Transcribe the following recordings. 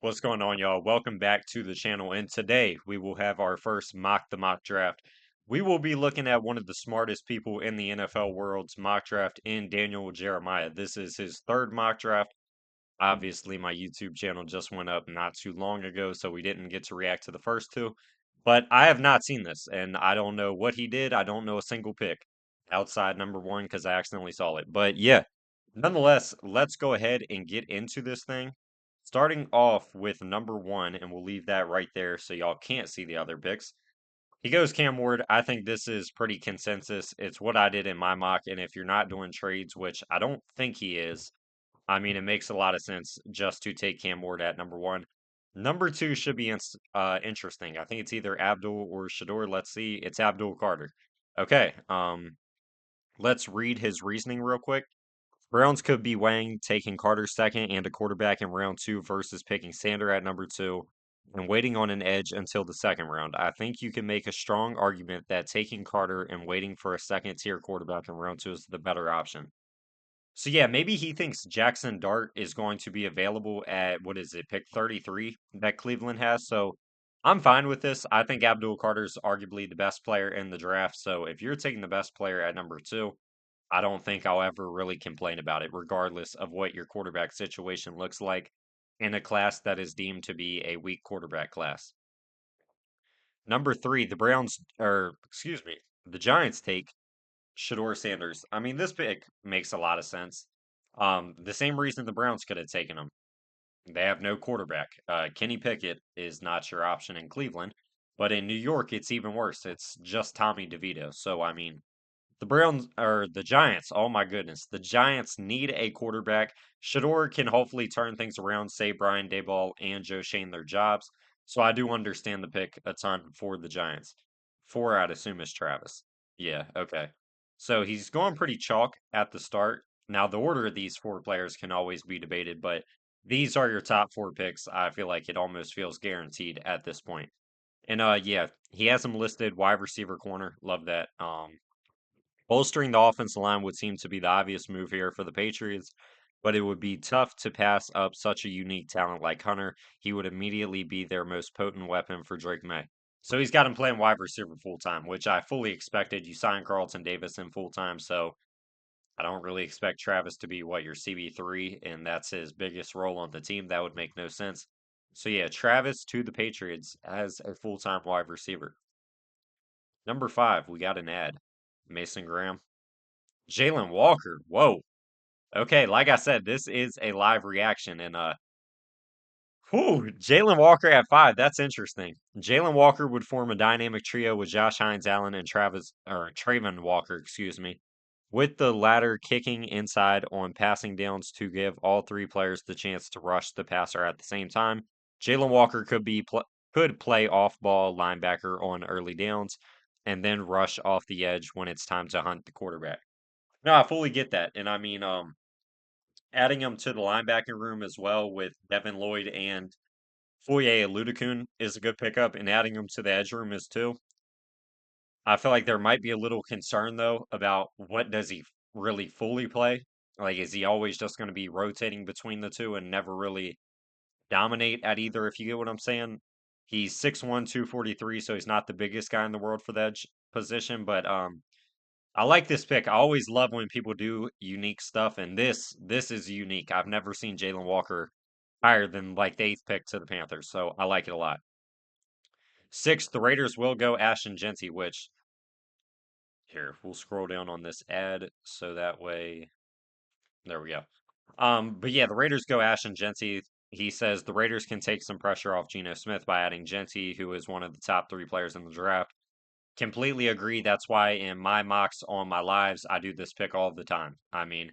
What's going on, y'all? Welcome back to the channel, and today we will have our first mock the mock draft. We will be looking at one of the smartest people in the NFL world's mock draft in Daniel Jeremiah. This is his third mock draft. Obviously, my YouTube channel just went up not too long ago, so we didn't get to react to the first two. But I have not seen this, and I don't know what he did. I don't know a single pick outside number one because I accidentally saw it. But yeah, nonetheless, let's go ahead and get into this thing. Starting off with number one, and we'll leave that right there so y'all can't see the other picks. He goes Cam Ward. I think this is pretty consensus. It's what I did in my mock, and if you're not doing trades, which I don't think he is, I mean, it makes a lot of sense just to take Cam Ward at number one. Number two should be interesting. I think it's either Abdul or Shador. Let's see. It's Abdul Carter. Okay. Let's read his reasoning real quick. Browns could be weighing taking Carter second and a quarterback in round two versus picking Sander at number two and waiting on an edge until the second round. I think you can make a strong argument that taking Carter and waiting for a second tier quarterback in round two is the better option. So yeah, maybe he thinks Jackson Dart is going to be available at what is it, pick 33 that Cleveland has. So I'm fine with this. I think Abdul Carter's arguably the best player in the draft. So if you're taking the best player at number two, I don't think I'll ever really complain about it, regardless of what your quarterback situation looks like in a class that is deemed to be a weak quarterback class. Number three, the Browns, or excuse me, the Giants take Shador Sanders. I mean, this pick makes a lot of sense. The same reason the Browns could have taken him. They have no quarterback. Kenny Pickett is not your option in Cleveland, but in New York, it's even worse. It's just Tommy DeVito. So, I mean, the Browns or the Giants, oh my goodness, the Giants need a quarterback. Shador can hopefully turn things around, save Brian Daboll and Joe Shane their jobs. So I do understand the pick a ton for the Giants. Four, I'd assume, is Travis. Yeah, okay. So he's going pretty chalk at the start. Now, the order of these four players can always be debated, but these are your top four picks. I feel like it almost feels guaranteed at this point. And yeah, he has him listed wide receiver corner. Love that. Bolstering the offensive line would seem to be the obvious move here for the Patriots, but it would be tough to pass up such a unique talent like Hunter. He would immediately be their most potent weapon for Drake May. So he's got him playing wide receiver full time, which I fully expected. You signed Carlton Davis in full time, so I don't really expect Travis to be what your CB3, and that's his biggest role on the team. That would make no sense. So yeah, Travis to the Patriots as a full time wide receiver. Number five, we got an ad. Mason Graham. Jalen Walker. Whoa. Okay, like I said, this is a live reaction, and whew, Jalen Walker at five. That's interesting. Jalen Walker would form a dynamic trio with Josh Hines, Allen, and Travis or Trayvon Walker, excuse me, with the latter kicking inside on passing downs to give all three players the chance to rush the passer at the same time. Jalen Walker could play off ball linebacker on early downs, and then rush off the edge when it's time to hunt the quarterback. No, I fully get that. And I mean, adding him to the linebacking room as well with Devin Lloyd and Foye Ludakun is a good pickup, and adding him to the edge room is too. I feel like there might be a little concern though about what does he really fully play? Like, is he always just going to be rotating between the two and never really dominate at either, if you get what I'm saying? He's 6'1", 243, so he's not the biggest guy in the world for that position, but I like this pick. I always love when people do unique stuff, and this is unique. I've never seen Jalen Walker higher than like the eighth pick to the Panthers, so I like it a lot. Sixth, the Raiders will go Ashton Genty, which here we'll scroll down on this ad so that way there we go. But yeah, the Raiders go Ashton Genty. He says the Raiders can take some pressure off Geno Smith by adding Genty, who is one of the top three players in the draft. Completely agree. That's why in my mocks on my lives, I do this pick all the time. I mean,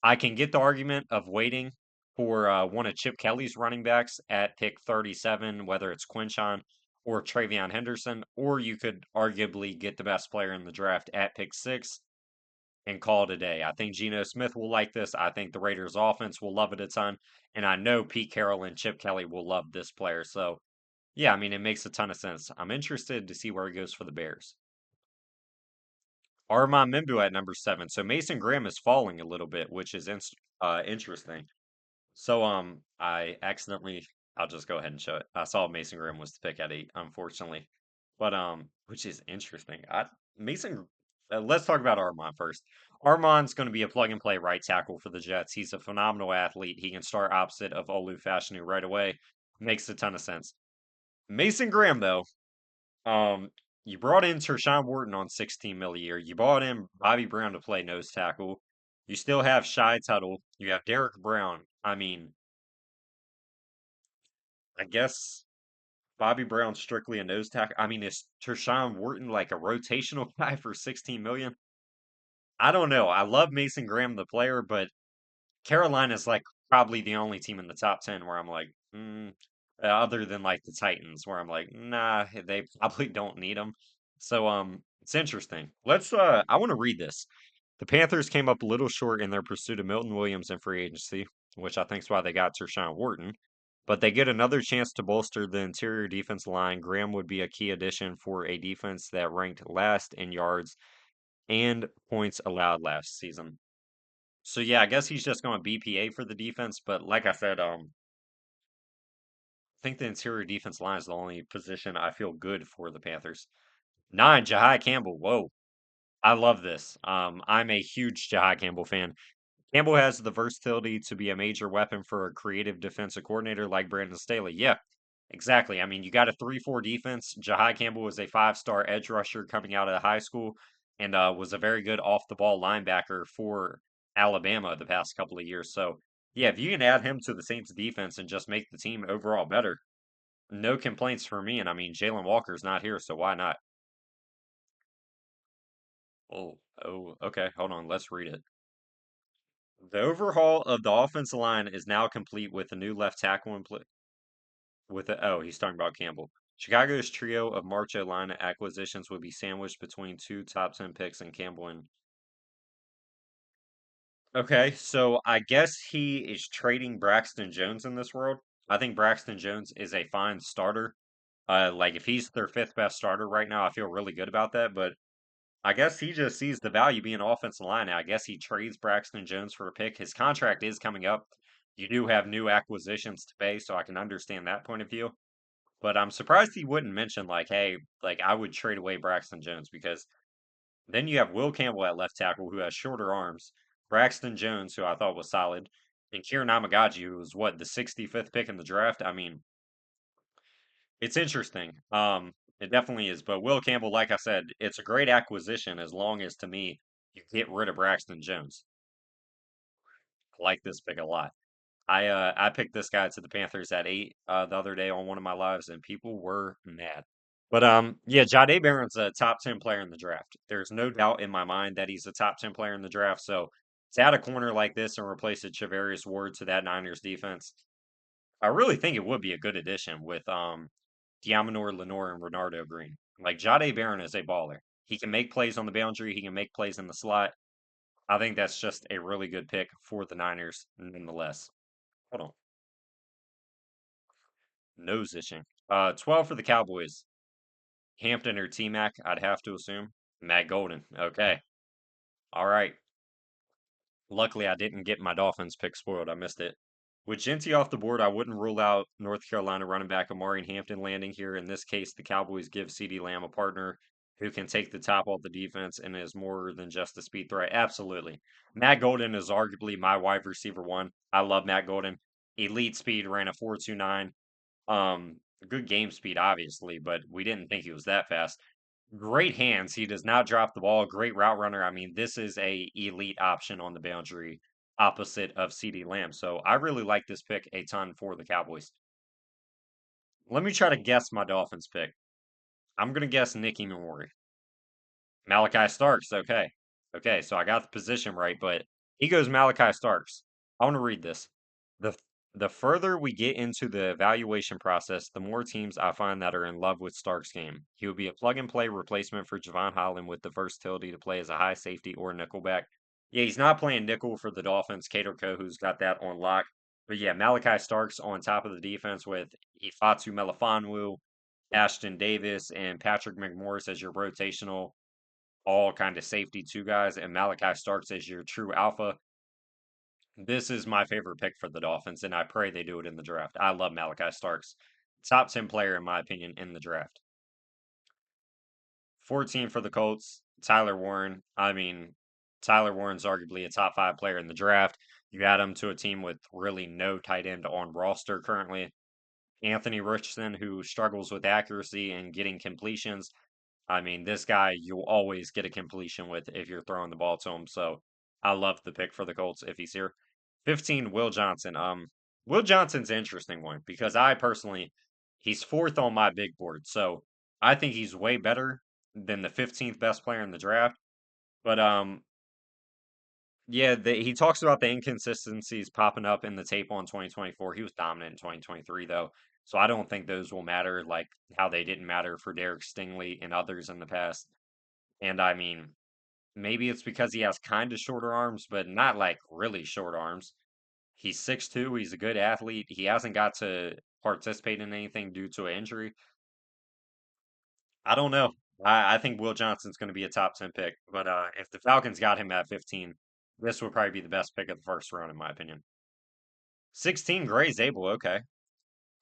I can get the argument of waiting for one of Chip Kelly's running backs at pick 37, whether it's Quinshon or Travion Henderson, or you could arguably get the best player in the draft at pick six and call it a day. I think Geno Smith will like this. I think the Raiders offense will love it a ton. And I know Pete Carroll and Chip Kelly will love this player. So yeah, I mean, it makes a ton of sense. I'm interested to see where he goes for the Bears. Armand Mimbu at number seven. So Mason Graham is falling a little bit, which is interesting. So I accidentally I'll just go ahead and show it. I saw Mason Graham was the pick at 8, unfortunately. But which is interesting. Mason let's talk about Armand first. Armand's going to be a plug and play right tackle for the Jets. He's a phenomenal athlete. He can start opposite of Olu Fashanu right away. Makes a ton of sense. Mason Graham, though, um, you brought in Tershawn Wharton on 16 mil a year. You brought in Bobby Brown to play nose tackle. You still have Shy Tuttle. You have Derek Brown. I mean, I guess Bobby Brown's strictly a nose tackle. I mean, is Tershawn Wharton like a rotational guy for 16 million? I don't know. I love Mason Graham, the player, but Carolina's like probably the only team in the top 10 where I'm like, other than like the Titans, where I'm like, nah, they probably don't need him. So, it's interesting. I want to read this. The Panthers came up a little short in their pursuit of Milton Williams in free agency, which I think is why they got Tershawn Wharton. But they get another chance to bolster the interior defense line. Graham would be a key addition for a defense that ranked last in yards and points allowed last season. So yeah, I guess he's just going BPA for the defense, but like I said, I think the interior defense line is the only position I feel good for the Panthers. 9, Jahai Campbell. Whoa. I love this. I'm a huge Jahai Campbell fan. Campbell has the versatility to be a major weapon for a creative defensive coordinator like Brandon Staley. Yeah, exactly. I mean, you got a 3-4 defense. Jahai Campbell was a 5-star edge rusher coming out of high school and was a very good off the ball linebacker for Alabama the past couple of years. So, yeah, if you can add him to the Saints defense and just make the team overall better, no complaints for me. And I mean, Jalen Walker's not here, so why not? Okay. Hold on. Let's read it. The overhaul of the offensive line is now complete with a new left tackle in play. He's talking about Campbell. Chicago's trio of March line acquisitions would be sandwiched between two top 10 picks in Campbell and. Okay, so I guess he is trading Braxton Jones in this world. I think Braxton Jones is a fine starter. Like if he's their fifth best starter right now, I feel really good about that. But I guess he just sees the value being offensive line. I guess he trades Braxton Jones for a pick. His contract is coming up. You do have new acquisitions to pay, so I can understand that point of view. But I'm surprised he wouldn't mention like, hey, like I would trade away Braxton Jones because then you have Will Campbell at left tackle who has shorter arms, Braxton Jones, who I thought was solid, and Kieran Namagaji, who was what, the 65th pick in the draft. I mean, it's interesting. It definitely is. But Will Campbell, like I said, it's a great acquisition as long as to me you get rid of Braxton Jones. I like this pick a lot. I picked this guy to the Panthers at 8 the other day on one of my lives, and people were mad. But yeah, Jahdae Barron's a top 10 player in the draft. There's no doubt in my mind that he's a top 10 player in the draft. So to add a corner like this and replace a Charvarius Ward to that Niners defense, I really think it would be a good addition with Diamonor, Lenore, and Renardo Green. Like Jahdae Barron is a baller. He can make plays on the boundary. He can make plays in the slot. I think that's just a really good pick for the Niners, nonetheless. Hold on, nose itching. 12 for the Cowboys. Hampton or T Mac, I'd have to assume. Matt Golden. Okay. All right. Luckily, I didn't get my Dolphins pick spoiled. I missed it. With Genty off the board, I wouldn't rule out North Carolina running back Amari Hampton landing here. In this case, the Cowboys give CeeDee Lamb a partner who can take the top off the defense and is more than just a speed threat. Absolutely. Matt Golden is arguably my wide receiver one. I love Matt Golden. Elite speed, ran a 4.29. Good game speed, obviously, but we didn't think he was that fast. Great hands. He does not drop the ball. Great route runner. I mean, this is a elite option on the boundary opposite of CeeDee Lamb. So I really like this pick a ton for the Cowboys. Let me try to guess my Dolphins pick. I'm gonna guess Nicky Memori. Malachi Starks. Okay. Okay, so I got the position right, but he goes Malachi Starks. I want to read this. The the further we get into the evaluation process, the more teams I find that are in love with Stark's game. He would be a plug and play replacement for Javon Holland with the versatility to play as a high safety or nickelback. Yeah, he's not playing nickel for the Dolphins. Cater who's got that on lock. But yeah, Malachi Starks on top of the defense with Ifatu Melifonwu, Ashton Davis, and Patrick McMorris as your rotational all kind of safety two guys, and Malachi Starks as your true alpha. This is my favorite pick for the Dolphins, and I pray they do it in the draft. I love Malachi Starks. Top 10 player, in my opinion, in the draft. 14 for the Colts, Tyler Warren. I mean, Tyler Warren's arguably a top 5 player in the draft. You add him to a team with really no tight end on roster currently. Anthony Richardson, who struggles with accuracy and getting completions. I mean, this guy you'll always get a completion with if you're throwing the ball to him. So I love the pick for the Colts if he's here. 15, Will Johnson. Will Johnson's an interesting one because I personally, he's fourth on my big board. So I think he's way better than the 15th best player in the draft. But yeah, he talks about the inconsistencies popping up in the tape on 2024. He was dominant in 2023 though. So I don't think those will matter like how they didn't matter for Derek Stingley and others in the past. And I mean, maybe it's because he has kind of shorter arms, but not like really short arms. He's 6'2". He's a good athlete. He hasn't got to participate in anything due to an injury. I don't know. I think Will Johnson's going to be a top 10 pick, but if the Falcons got him at 15, this would probably be the best pick of the first round, in my opinion. 16, Gray Zabel. Okay.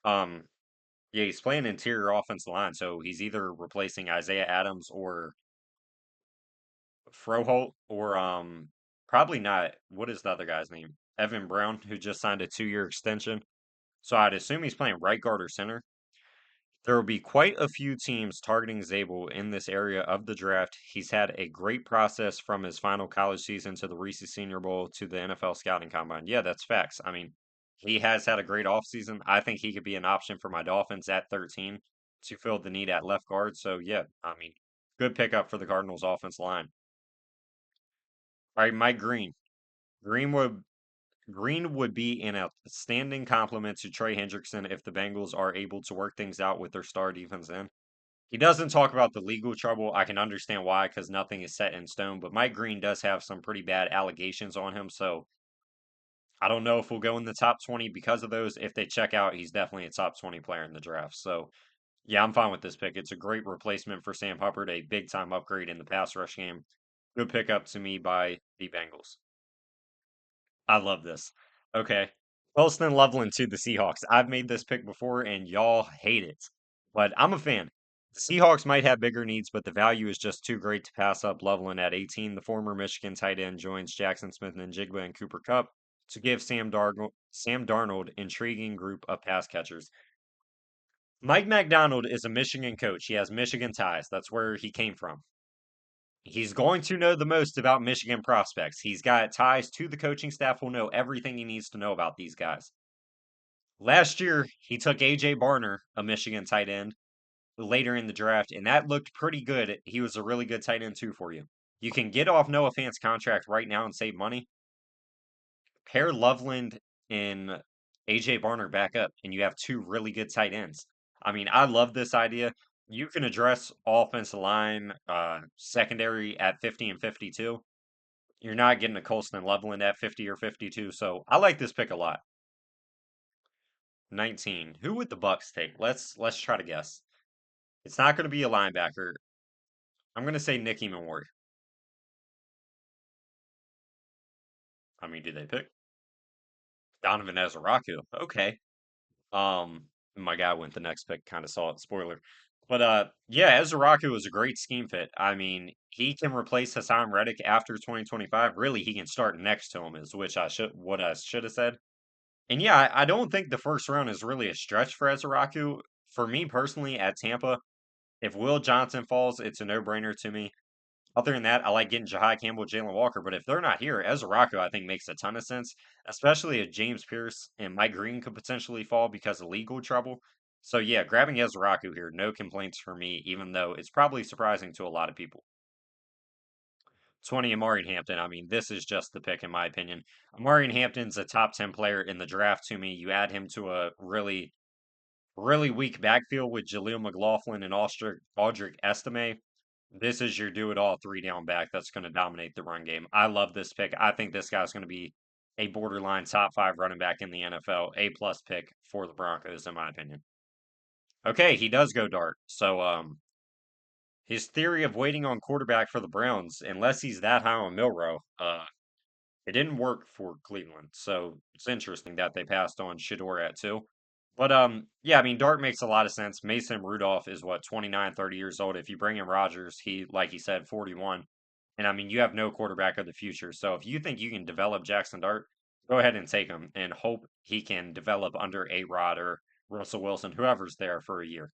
Um, yeah, he's playing interior offensive line, so he's either replacing Isaiah Adams or Froholt or probably not. What is the other guy's name? Evan Brown, who just signed a 2-year extension. So I'd assume he's playing right guard or center. There will be quite a few teams targeting Zabel in this area of the draft. He's had a great process from his final college season to the Reese Senior Bowl to the NFL scouting combine. Yeah, that's facts. I mean, he has had a great offseason. I think he could be an option for my Dolphins at 13 to fill the need at left guard. So yeah, I mean, good pickup for the Cardinals offense line. All right, Mike Green. Greenwood Green would be an outstanding complement to Trey Hendrickson if the Bengals are able to work things out with their star defense end. He doesn't talk about the legal trouble. I can understand why, because nothing is set in stone. But Mike Green does have some pretty bad allegations on him. So I don't know if we'll go in the top 20 because of those. If they check out, he's definitely a top 20 player in the draft. So yeah, I'm fine with this pick. It's a great replacement for Sam Hubbard, a big time upgrade in the pass rush game. Good pickup to me by the Bengals. I love this. Okay. Wilson Loveland to the Seahawks. I've made this pick before and y'all hate it, but I'm a fan. The Seahawks might have bigger needs, but the value is just too great to pass up Loveland at 18. The former Michigan tight end joins Jackson Smith and Jigba and Cooper Cup to give Sam Darnold intriguing group of pass catchers. Mike McDonald is a Michigan coach. He has Michigan ties. That's where he came from. He's going to know the most about Michigan prospects. He's got ties to the coaching staff, will know everything he needs to know about these guys. Last year, he took AJ Barner, a Michigan tight end, later in the draft, and that looked pretty good. He was a really good tight end, too, for you. You can get off Noah Fant's contract right now and save money. Pair Loveland and AJ Barner back up, and you have two really good tight ends. I mean, I love this idea. You can address offensive line, secondary at 50 and 52. You're not getting a Colston Loveland at 50 or 52, so I like this pick a lot. 19. Who would the Bucks take? Let's try to guess. It's not going to be a linebacker. I'm going to say Nicky Moore. I mean, do they pick Donovan Ezraku? Okay. My guy went the next pick, kind of saw it. Spoiler. But yeah, Ezraku was a great scheme fit. I mean, he can replace Hassan Reddick after 2025. Really, he can start next to him, is which I should have said. And yeah, I don't think the first round is really a stretch for Ezraku. For me personally, at Tampa, if Will Johnson falls, it's a no-brainer to me. Other than that, I like getting Jahai Campbell, Jalen Walker, but if they're not here, Ezraku I think makes a ton of sense, especially if James Pierce and Mike Green could potentially fall because of legal trouble. So yeah, grabbing Ezraku here, no complaints for me, even though it's probably surprising to a lot of people. 20, Amari Hampton. I mean, this is just the pick in my opinion. Amari Hampton's a top 10 player in the draft to me. You add him to a really weak backfield with Jaleel McLaughlin and Aldrick Estime. This is your do it all 3 down back that's going to dominate the run game. I love this pick. I think this guy's going to be a borderline top 5 running back in the NFL. A plus pick for the Broncos, in my opinion. Okay, he does go dark. So, his theory of waiting on quarterback for the Browns, unless he's that high on Milrow, It didn't work for Cleveland, so it's interesting that they passed on Shador at two. But yeah, I mean Dart makes a lot of sense. Mason Rudolph is what 29, 30 years old. If you bring in Rodgers, he like he said 41. And I mean you have no quarterback of the future. So if you think you can develop Jackson Dart, go ahead and take him and hope he can develop under A-Rod or Russell Wilson, whoever's there for a year.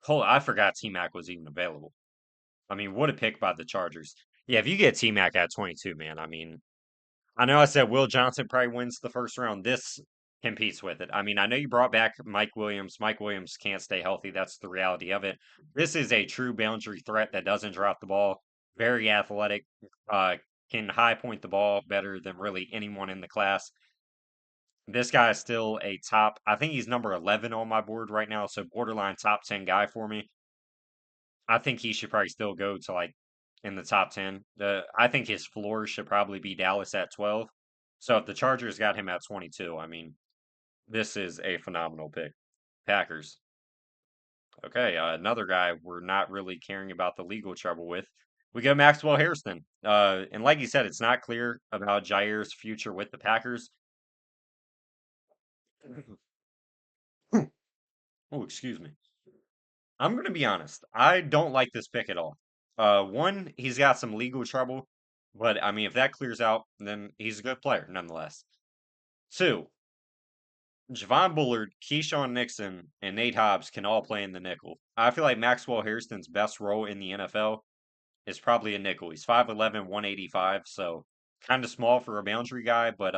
Oh, I forgot T-Mac was even available. I mean, what a pick by the Chargers. Yeah, if you get T-Mac at 22, man, I mean, I know I said Will Johnson probably wins the first round. This competes with it. I mean, I know you brought back Mike Williams. Mike Williams can't stay healthy. That's the reality of it. This is a true boundary threat that doesn't drop the ball. Very athletic. Uh, can high point the ball better than really anyone in the class. This guy is still a top. I think he's number 11 on my board right now. So borderline top 10 guy for me. I think he should probably still go to like in the top 10. I think his floor should probably be Dallas at 12. So if the Chargers got him at 22, I mean, this is a phenomenal pick. Packers. Okay, another guy we're not really caring about the legal trouble with. We go Maxwell Harrison. And like you said, it's not clear about Jair's future with the Packers. Oh, excuse me. I'm going to be honest. I don't like this pick at all. One, he's got some legal trouble, but I mean, if that clears out, then he's a good player nonetheless. Two, Javon Bullard, Keyshawn Nixon, and Nate Hobbs can all play in the nickel. I feel like Maxwell Harrison's best role in the NFL is probably a nickel. He's 5'11", 185, so kind of small for a boundary guy, but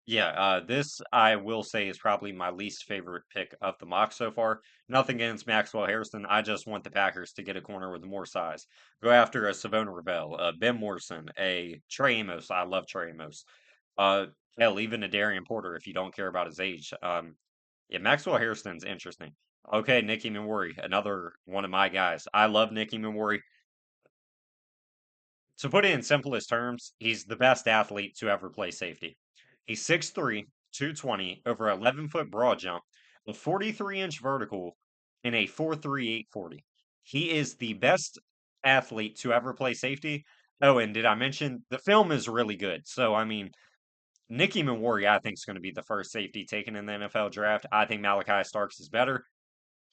yeah, this I will say is probably my least favorite pick of the mock so far. Nothing against Maxwell Harrison. I just want the Packers to get a corner with more size. Go after a Savona Ravel, a Ben Morrison, a Trey Amos. I love Trey Amos. Uh, hell, even a Darian Porter if you don't care about his age. Yeah, Maxwell Harrison's interesting. Okay, Nicky Manwari, another one of my guys. I love Nicky Manwari. To put it in simplest terms, he's the best athlete to ever play safety. He's 6'3", 220, over 11-foot broad jump, a 43-inch vertical, and a 4.38 40. He is the best athlete to ever play safety. Oh, and did I mention the film is really good? So, I mean, Nicky Manwari, I think, is going to be the first safety taken in the NFL draft. I think Malachi Starks is better.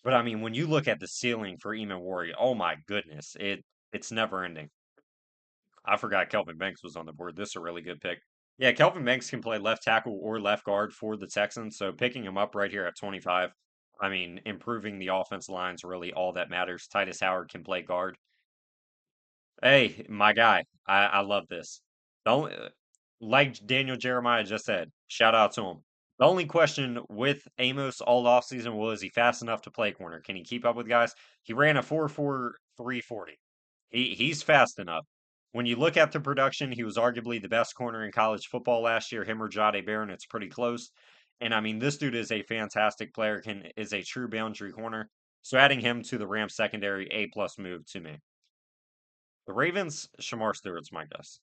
But I mean, when you look at the ceiling for Eamon Warrior, oh my goodness, it's never ending. I forgot Kelvin Banks was on the board. This is a really good pick. Yeah, Kelvin Banks can play left tackle or left guard for the Texans. So picking him up right here at 25, I mean, improving the offense line's really all that matters. Titus Howard can play guard. Hey, my guy, I love this. The only, like Daniel Jeremiah just said, shout out to him. The only question with Amos all offseason was, is he fast enough to play corner? Can he keep up with guys? He ran a 4.4 340. He's fast enough. When you look at the production, he was arguably the best corner in college football last year. Him or Jade Barron, it's pretty close. And I mean, this dude is a fantastic player, is a true boundary corner. So adding him to the Rams secondary, A plus move to me. The Ravens, Shamar Stewart's my guess.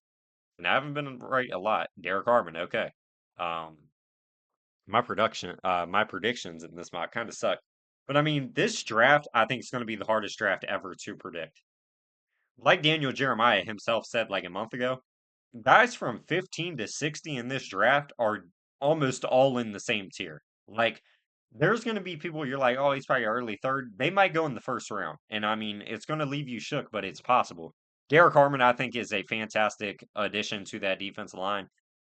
And I haven't been right a lot. Derek Harmon, okay. Um, my predictions in this mock kind of suck. But I mean, this draft I think is going to be the hardest draft ever to predict. Like Daniel Jeremiah himself said like a month ago, guys from 15 to 60 in this draft are almost all in the same tier. Like, there's going to be people you're like, oh, he's probably early third. They might go in the first round. And I mean, it's going to leave you shook, but it's possible. Derek Harmon, I think, is a fantastic addition to that defense line.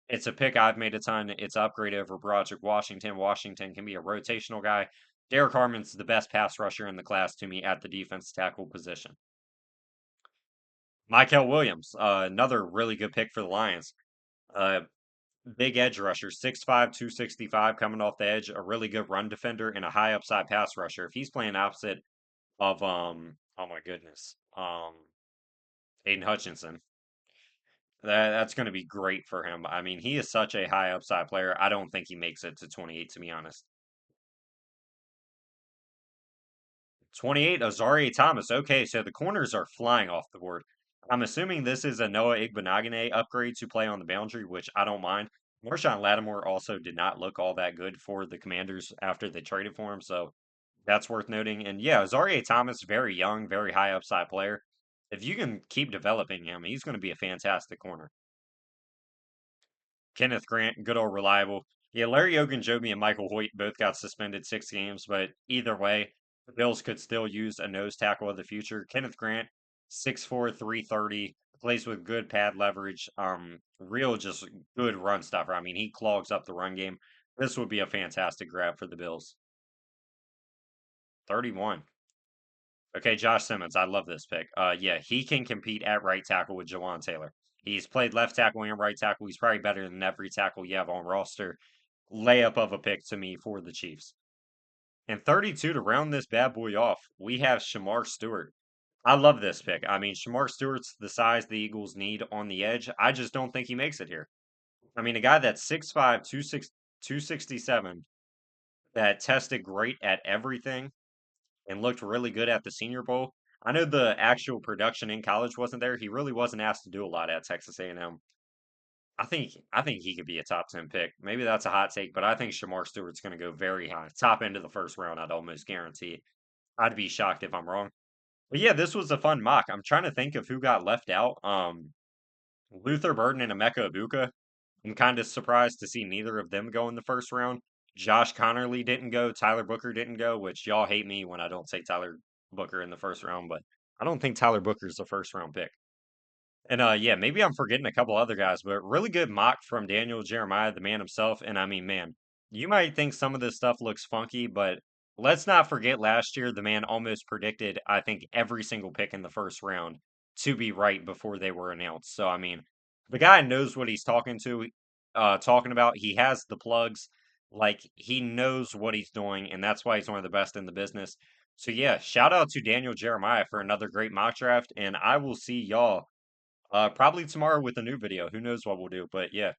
It's a pick I've made a ton. It's upgrade over Broderick Washington. Washington can be a rotational guy. Derek Harmon's the best pass rusher in the class to me at the defense tackle position. Michael Williams, another really good pick for the Lions. Uh, big edge rusher, 6'5", 265 coming off the edge, a really good run defender, and a high upside pass rusher. If he's playing opposite of oh my goodness, Aiden Hutchinson, that's going to be great for him. I mean, he is such a high upside player. I don't think he makes it to 28, to be honest. 28, Azaria Thomas. Okay, so the corners are flying off the board. I'm assuming this is a Noah Igbenogany upgrade to play on the boundary, which I don't mind. Marshawn Lattimore also did not look all that good for the Commanders after they traded for him, so that's worth noting. And yeah, Azaria Thomas, very young, very high upside player. If you can keep developing him, he's going to be a fantastic corner. Kenneth Grant, good old reliable. Yeah, Larry Ogunjobi and Michael Hoyt both got suspended 6 games, but either way, the Bills could still use a nose tackle of the future. Kenneth Grant, 6'4", 330, plays with good pad leverage, real just good run stopper. I mean, he clogs up the run game. This would be a fantastic grab for the Bills. 31. Okay, Josh Simmons, I love this pick. Yeah, he can compete at right tackle with Jawan Taylor. He's played left tackle and right tackle. He's probably better than every tackle you have on roster. Layup of a pick to me for the Chiefs. And 32 to round this bad boy off, we have Shamar Stewart. I love this pick. I mean, Shamar Stewart's the size the Eagles need on the edge. I just don't think he makes it here. I mean, a guy that's 6'5", 267, that tested great at everything and looked really good at the Senior Bowl. I know the actual production in college wasn't there. He really wasn't asked to do a lot at Texas A&M. I think he could be a top 10 pick. Maybe that's a hot take, but I think Shamar Stewart's going to go very high. Top end of the first round, I'd almost guarantee. I'd be shocked if I'm wrong. But yeah, this was a fun mock. I'm trying to think of who got left out. Luther Burden and Emeka Ibuka. I'm kind of surprised to see neither of them go in the first round. Josh Connerly didn't go. Tyler Booker didn't go, which y'all hate me when I don't take Tyler Booker in the first round, but I don't think Tyler Booker's the first round pick. And yeah, maybe I'm forgetting a couple other guys, but really good mock from Daniel Jeremiah, the man himself. And I mean, man, you might think some of this stuff looks funky, but let's not forget last year the man almost predicted, I think, every single pick in the first round to be right before they were announced. So I mean, the guy knows what he's talking about. He has the plugs, like he knows what he's doing, and that's why he's one of the best in the business. So yeah, shout out to Daniel Jeremiah for another great mock draft, and I will see y'all probably tomorrow with a new video. Who knows what we'll do, but yeah.